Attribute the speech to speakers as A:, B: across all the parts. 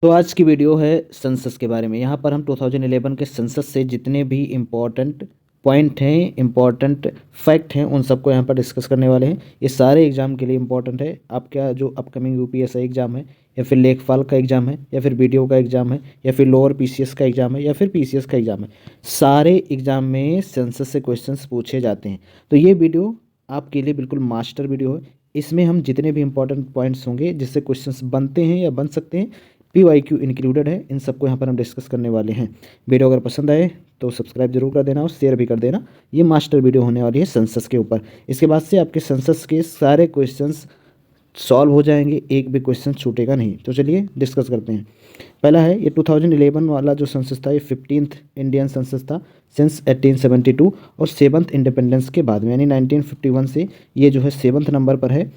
A: तो आज की वीडियो है सेंसस के बारे में। यहाँ पर हम 2011 के सेंसस से जितने भी इम्पोर्टेंट पॉइंट हैं, इम्पोर्टेंट फैक्ट हैं, उन सबको यहाँ पर डिस्कस करने वाले हैं। ये सारे एग्जाम के लिए इम्पोर्टेंट है। आपका जो अपकमिंग यूपीएससी एग्जाम है, या फिर लेखपाल का एग्जाम है, या फिर बीडीओ का एग्जाम है, या फिर लोअर पीसीएस का एग्जाम है, या फिर पीसीएस का एग्जाम है, सारे एग्जाम में सेंसस से क्वेश्चंस पूछे जाते हैं। तो ये वीडियो आपके लिए बिल्कुल मास्टर वीडियो है। इसमें हम जितने भी इंपॉर्टेंट पॉइंट्स होंगे जिससे क्वेश्चंस बनते हैं या बन सकते हैं, PYQ इंक्लूडेड है, इन सबको यहाँ पर हम डिस्कस करने वाले हैं। वीडियो अगर पसंद आए तो सब्सक्राइब जरूर कर देना और शेयर भी कर देना। ये मास्टर वीडियो होने वाली है सेंसस के ऊपर। इसके बाद से आपके सेंसस के सारे क्वेश्चंस सॉल्व हो जाएंगे, एक भी क्वेश्चन छूटेगा नहीं। तो चलिए डिस्कस करते हैं। पहला है ये 2011 वाला जो सेंसस था, ये 15th इंडियन सेंसस था सिंस 1872 और 7th इंडिपेंडेंस के बाद में, यानी 1951 से ये जो है 7th नंबर पर है।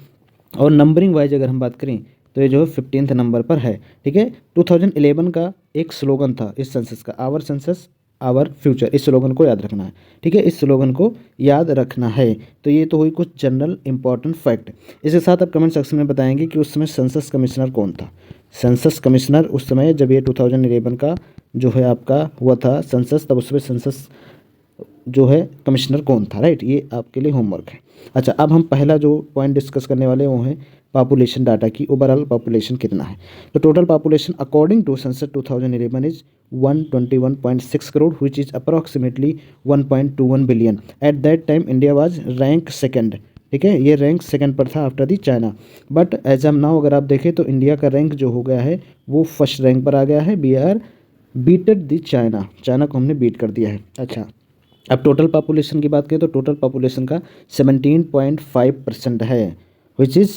A: और नंबरिंग वाइज अगर हम बात करें तो ये जो है 15th नंबर पर है। ठीक है, 2011 का एक स्लोगन था इस सेंसस का, आवर सेंसस आवर फ्यूचर। इस स्लोगन को याद रखना है। ठीक है, इस स्लोगन को याद रखना है। तो ये तो हुई कुछ जनरल इंपॉर्टेंट फैक्ट। इसके साथ आप कमेंट सेक्शन में बताएंगे कि उस समय सेंसस कमिश्नर कौन था। सेंसस कमिश्नर उस समय जब ये 2011 का जो है आपका हुआ था सेंसस, तब उसमें सेंसस जो है कमिश्नर कौन था, राइट। ये आपके लिए होमवर्क है। अच्छा, अब हम पहला जो पॉइंट डिस्कस करने वाले हैं वो है पॉपुलेशन डाटा की ओवरऑल पॉपुलेशन कितना है। तो total population according to census 2011 is 121.6 crore which is approximately 1.21 billion. At that time India was rank second. ठीक है, ये रैंक सेकंड पर था after the China. But as am now अगर आप देखें तो इंडिया का रैंक जो हो गया है वो फर्स्ट रैंक पर आ गया है। We are beated the China, China को हमने बीट कर दिया है। अच्छा, अब टोटल पॉपुलेशन की बात करें तो टोटल पॉपुलेशन का 17.5% है, which is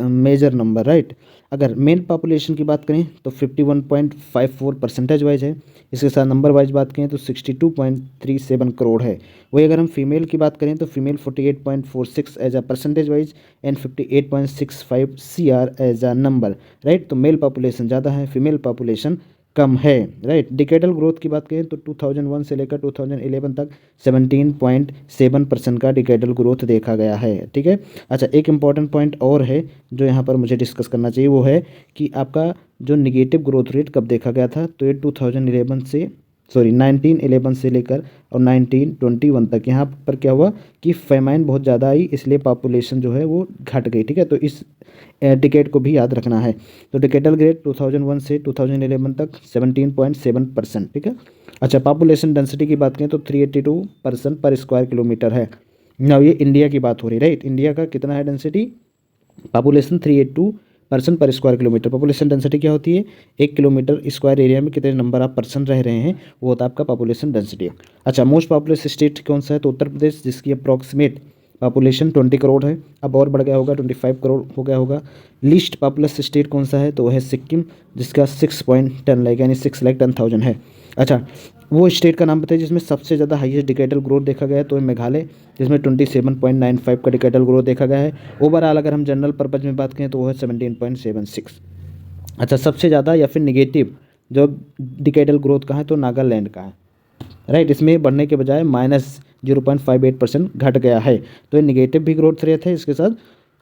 A: major number, right. अगर मेल पॉपुलेशन की बात करें तो 51.54 परसेंटेज वाइज है। इसके साथ नंबर वाइज बात करें तो 62.37 करोड़ है। वही अगर हम फीमेल की बात करें तो female 48.46 as a percentage wise and 58.65 CR as a number, right. तो मेल पॉपुलेशन ज़्यादा है, फीमेल पॉपुलेशन कम है, राइट। डिकेडल ग्रोथ की बात करें तो 2001 से लेकर 2011 तक 17.7% का डिकेडल ग्रोथ देखा गया है। ठीक है। अच्छा, एक इम्पॉर्टेंट पॉइंट और है जो यहाँ पर मुझे डिस्कस करना चाहिए, वो है कि आपका जो निगेटिव ग्रोथ रेट कब देखा गया था। तो ये 1911 से लेकर और 1921 तक यहाँ पर क्या हुआ कि फेमाइन बहुत ज़्यादा आई, इसलिए पॉपुलेशन जो है वो घट गई। ठीक है, तो इस डिकेड को भी याद रखना है। तो डिकेडल ग्रेड 2001 से 2011 तक 17.7%। ठीक है। अच्छा, पॉपुलेशन डेंसिटी की बात करें तो 382 पर्सन पर स्क्वायर किलोमीटर है। नाउ ये इंडिया की बात हो रही है, राइट। इंडिया का कितना है डेंसिटी, पॉपुलेशन 382 पर्सन पर स्क्वायर किलोमीटर। पॉपुलेशन डेंसिटी क्या होती है, 1 किलोमीटर स्क्वायर एरिया में कितने नंबर ऑफ पर्सन रह रहे हैं, वो होता है आपका पॉपुलेशन डेंसिटी। अच्छा, मोस्ट पॉपुलस स्टेट कौन सा है, तो उत्तर प्रदेश, जिसकी अप्रॉक्सीमेट पॉपुलेशन 20 करोड़ है। अब और बढ़ गया होगा, 25 करोड़ हो गया होगा। लीस्ट पॉपुलस स्टेट कौन सा है, तो वह है सिक्किम, जिसका 6.10 लाख यानी 6,10,000 है। अच्छा, वो स्टेट का नाम बताइए जिसमें सबसे ज़्यादा हाईएस्ट डिकेडल ग्रोथ देखा गया है, तो मेघालय, जिसमें 27.95 का डिकेडल ग्रोथ देखा गया है। ओवरऑल अगर हम जनरल पर्पज में बात करें तो वो है 17.76। अच्छा, सबसे ज़्यादा या फिर निगेटिव जो डिकेडल ग्रोथ का है तो नागालैंड का है, राइट। इसमें बढ़ने के बजाय -0.58% घट गया है। तो ये निगेटिव भी ग्रोथ रेट है, इसके साथ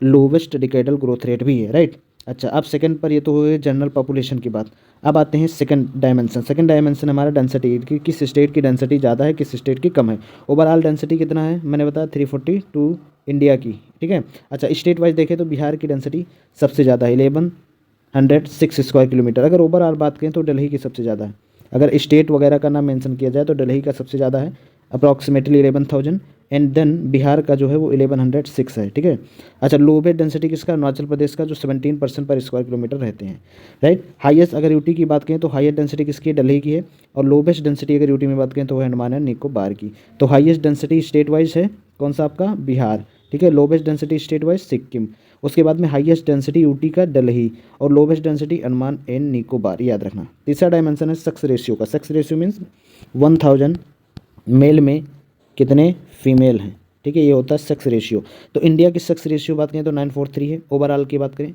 A: लोवेस्ट डिकेडल ग्रोथ रेट भी है, राइट। अच्छा, अब सेकंड पर ये तो हुए जनरल पॉपुलेशन की बात। अब आते हैं सेकंड डायमेंशन। सेकंड डायमेंशन हमारा डेंसिटी कि किस स्टेट की डेंसिटी ज़्यादा है, किस स्टेट की कम है। ओवरऑल डेंसिटी कितना है, मैंने बताया 342 इंडिया की। ठीक है। अच्छा, स्टेट वाइज देखें तो बिहार की डेंसिटी सबसे ज़्यादा है, 1106 स्क्वायर किलोमीटर। अगर ओवरऑल बात करें तो दिल्ली की सबसे ज़्यादा है। अगर स्टेट वगैरह का नाम मेंशन किया जाए तो दिल्ली का सबसे ज़्यादा है, अप्रॉक्सीमेटली 11,000। एंड देन बिहार का जो है वो 1106 है। ठीक है। अच्छा, लोवेस्ट डेंसिटी किसका, अरुणाचल प्रदेश का, जो 17% पर स्क्वायर किलोमीटर रहते हैं, राइट। हाईएस्ट अगर यूटी की बात करें तो हाईएस्ट डेंसिटी किसकी है, दिल्ली की है। और लोवेस्ट डेंसिटी अगर यूटी में बात करें तो वो अंडमान एंड निकोबार की। तो हाईएस्ट डेंसिटी स्टेट वाइज है कौन सा आपका, बिहार। ठीक है। Lowest density state wise Sikkim. उसके बाद में हाईएस्ट डेंसिटी यूटी का दिल्ली और lowest density Andaman and Nicobar, याद रखना। तीसरा डायमेंशन है सेक्स रेशियो का। सेक्स रेशियो मीन्स 1000 मेल में कितने फीमेल हैं। ठीक है, ये होता है सेक्स रेशियो। तो इंडिया की सेक्स रेशियो बात करें तो 943 है, ओवरऑल की बात करें।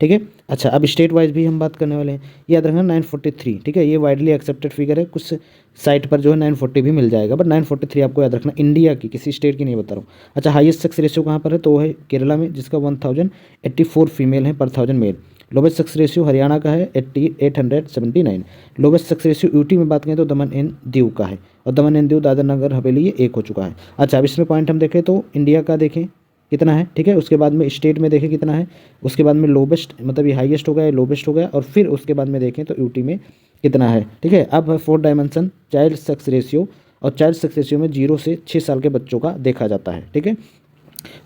A: ठीक है। अच्छा, अब स्टेट वाइज भी हम बात करने वाले हैं, याद रखना 943। ठीक है, ये वाइडली एक्सेप्टेड फिगर है, कुछ साइट पर जो है 940 भी मिल जाएगा, बट 943 आपको याद रखना, इंडिया की, किसी स्टेट की नहीं बता रहा हूँ। अच्छा, हाईएस्ट सेक्स रेशियो कहाँ पर है, तो वो है केरला में, जिसका 1084 फीमेल है पर 1000 male. Lowest success ratio Haryana का है 879। लोवेस्ट सक्सेस रेशियो यूटी में बात करें तो दमन एंड दीव का है, और दमन एंड दीव दादर नगर हवेली ये 1 हो चुका है। अच्छा, अब इसमें पॉइंट हम देखें तो इंडिया का देखें कितना है, ठीक है। उसके बाद में स्टेट में देखें कितना है, उसके बाद में लोवेस्ट मतलब ये हाईएस्ट हो गया, लोवेस्ट हो गया, और फिर उसके बाद में देखें तो यूटी में कितना है, ठीक है। अब है 4 डायमेंशन चाइल्ड सक्सेस रेशियो, और चाइल्ड सक्सेस रेशियो में 0 से 6 साल के बच्चों का देखा जाता है, ठीक है।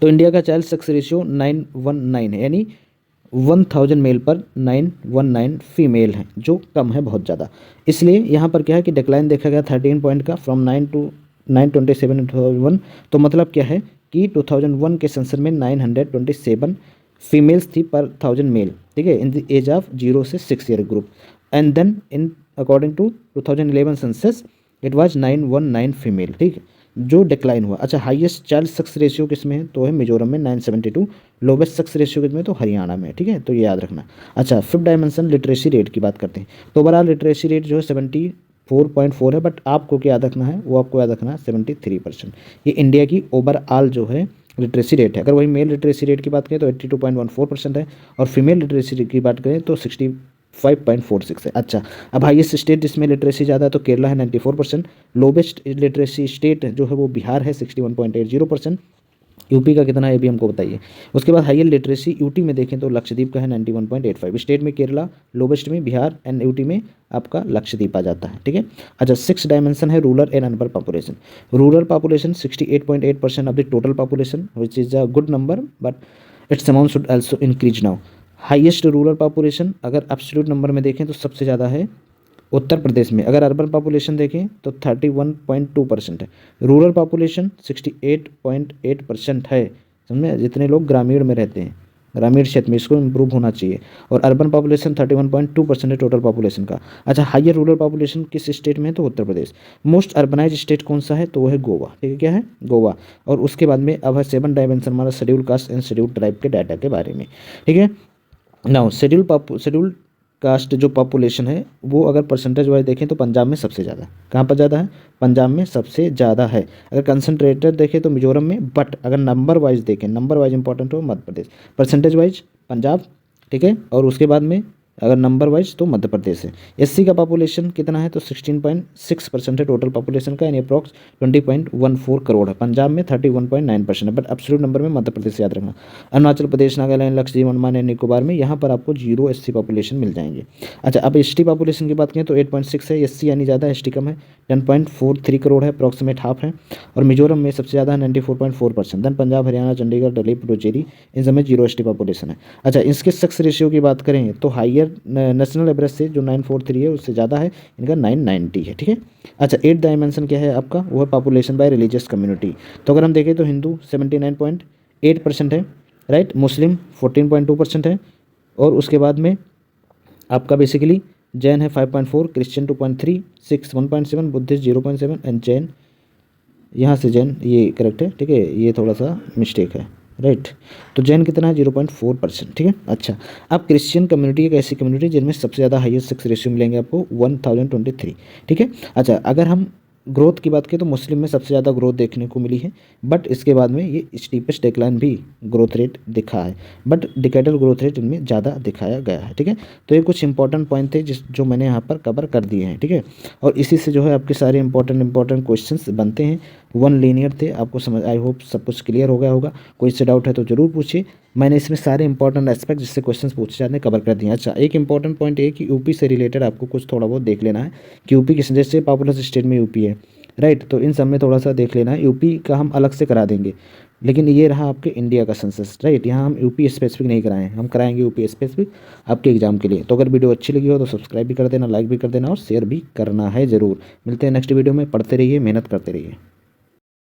A: तो इंडिया का चाइल्ड सक्सेस रेशियो 919 है, यानी 1000 मेल पर 919 फीमेल हैं, जो कम है बहुत ज़्यादा। इसलिए यहाँ पर क्या है कि डिक्लाइन देखा गया 13 पॉइंट का फ्रॉम 9 टू 927 इन 2001। तो मतलब क्या है कि 2001 के सेंसस में 927 फीमेल्स थी पर 1000 मेल, ठीक है, इन द एज ऑफ 0 से 6 year group. And then in according to 2011 census it was 919 female, ठीक है, जो डिक्लाइन हुआ। अच्छा, हाईएस्ट चाइल्ड सक्सेस रेशियो किस में है, तो है मिजोरम में 972। लोवेस्ट सक्सेस रेशियो किस में, तो हरियाणा में, ठीक है, तो ये याद रखना। अच्छा, 5th डायमेंशन लिटरेसी रेट की बात करते हैं। तो ओवरऑल लिटरेसी रेट जो है 74.4 है, बट आपको क्या याद रखना है, वो आपको याद रखना है 73%। ये इंडिया की ओवरऑल जो है लिटरेसी रेट है। अगर वही मेल लिटरेसी रेट की बात करें तो 82.14% है, और फीमेल लिटरेसी रेट की बात करें तो 65.46 है। अच्छा, अब हाईएस्ट स्टेट जिसमें लिटरेसी ज़्यादा है तो केरला है 94%। लोवेस्ट लिटरेसी स्टेट जो है वो बिहार है 61.80%। यूपी का कितना है ये भी हमको बताइए। उसके बाद हाईएस्ट लिटरेसी यूटी में देखें तो लक्षद्वीप का है 91.85। स्टेट में केरला, लोवेस्ट में बिहार, एंड यूटी में आपका लक्षद्वीप आ जाता है, ठीक है। अच्छा, 6 डायमेंशन है rural and urban population. Rural population 68.8% of the total population which is a good number, but it's amount should also increase now. Highest rural population अगर एब्सोल्यूट नंबर में देखें तो सबसे ज़्यादा है उत्तर प्रदेश में। अगर अर्बन पॉपुलेशन देखें तो 31.2% है। रूरल पॉपुलेशन 68.8% है, समझे, जितने लोग ग्रामीण में रहते हैं, ग्रामीण क्षेत्र में, इसको इम्प्रूव होना चाहिए। और अर्बन पॉपुलेशन 31.2% है टोटल पॉपुलेशन का। अच्छा, हाईयर रूरल पॉपुलेशन किस स्टेट में है, तो Uttar Pradesh. Most urbanise state कौन सा है, तो वो है गोवा, ठीक है, क्या है, गोवा। और उसके बाद में अब है 7 डायमेंशन हमारा schedule caste and schedule tribe के डाटा के बारे में, ठीक है। नाउ शेड्यूल कास्ट जो पॉपुलेशन है वो अगर परसेंटेज वाइज देखें तो पंजाब में सबसे ज़्यादा। कहाँ पर ज़्यादा है, पंजाब में सबसे ज़्यादा है। अगर कंसनट्रेटेड देखें तो मिजोरम में, बट अगर नंबर वाइज देखें, नंबर वाइज इंपॉर्टेंट हो मध्य प्रदेश, परसेंटेज वाइज पंजाब, ठीक है, और उसके बाद में अगर नंबर वाइज तो मध्य प्रदेश है। एससी का पॉपुलेशन कितना है, तो 16.6% है टोटल पॉपुलेशन का, यानी अप्रॉक्स 20.14 करोड़ है। पंजाब में 31.9% है, बट एब्सोल्यूट नंबर में मध्य प्रदेश याद रखना। अरुणाचल प्रदेश, नागालैंड, लक्षद्वीप, अंडमान एंड निकोबार में यहाँ पर आपको 0 एससी पॉपुलेशन मिल जाएंगे। अच्छा, अब एसटी पॉपुलेशन की बात करें तो 8.6 है, एससी यानी ज़्यादा, एसटी कम है, 10.43 करोड़ है, अप्रॉक्सीमेट हाफ है। और मिजोरम में सबसे ज़्यादा 94.4%। देन पंजाब, हरियाणा, चंडीगढ़, दिल्ली, पुडुचेरी, इन सब में 0 एसटी पॉपुलेशन है। अच्छा, इसके सक्सेस रेशियो की बात करें तो हाईयर नेशनल एवरेज से जो 943 है उससे ज़्यादा है, इनका 990 है, ठीक है। अच्छा, 8th डायमेंशन क्या है आपका, वो है पॉपुलेशन बाय रिलीजियस कम्युनिटी। तो अगर हम देखें तो हिंदू 79.8% है, राइट, मुस्लिम 14.2% है, और उसके बाद में आपका बेसिकली जैन है 5.4, Christian 2.3, six 1.7, Buddhist 0.7, and Jain, यहाँ से जैन ये करेक्ट है, ठीक है, ये थोड़ा सा मिस्टेक है, राइट। तो जैन कितना है, 0.4%, ठीक है। अच्छा, अब क्रिश्चियन कम्युनिटी एक ऐसी कम्युनिटी जिनमें सबसे ज़्यादा हाईएस्ट सक्सेस रेशियो मिलेंगे आपको 1023, ठीक है। अच्छा, अगर हम ग्रोथ की बात करें तो मुस्लिम में सबसे ज़्यादा ग्रोथ देखने को मिली है, बट इसके बाद में ये स्टीपेस्ट डिक्लाइन भी ग्रोथ रेट दिखा है, बट डिकेडल ग्रोथ रेट इनमें ज़्यादा दिखाया गया है, ठीक है। तो ये कुछ इंपॉर्टेंट पॉइंट थे जो मैंने यहाँ पर कवर कर दिए हैं, ठीक है। और इसी से जो है आपके सारे इंपॉर्टेंट क्वेश्चंस बनते हैं। 1 लीनियर थे, आपको समझ, आई होप सब कुछ क्लियर हो गया होगा। कोई से डाउट है तो ज़रूर पूछिए। मैंने इसमें सारे इंपॉर्टेंट एस्पेक्ट जिससे क्वेश्चंस पूछे जाते हैं कवर कर दिए। अच्छा, एक इंपॉर्टेंट पॉइंट ये कि यूपी से रिलेटेड आपको कुछ थोड़ा बहुत देख लेना है कि यूपी किस, जैसे पॉपुलर स्टेट में यूपी है, राइट, तो इन सब में थोड़ा सा देख लेना है। यूपी का हम अलग से करा देंगे, लेकिन ये रहा आपके इंडिया का सेंसस, राइट। यहाँ हम यूपी स्पेसिफिक नहीं कराएं, हम कराएंगे यूपी स्पेसिफिक आपके एग्जाम के लिए। तो अगर वीडियो अच्छी लगी हो तो सब्सक्राइब भी कर देना, लाइक भी कर देना, और शेयर भी करना है ज़रूर। मिलते हैं नेक्स्ट वीडियो में। पढ़ते रहिए, मेहनत करते रहिए।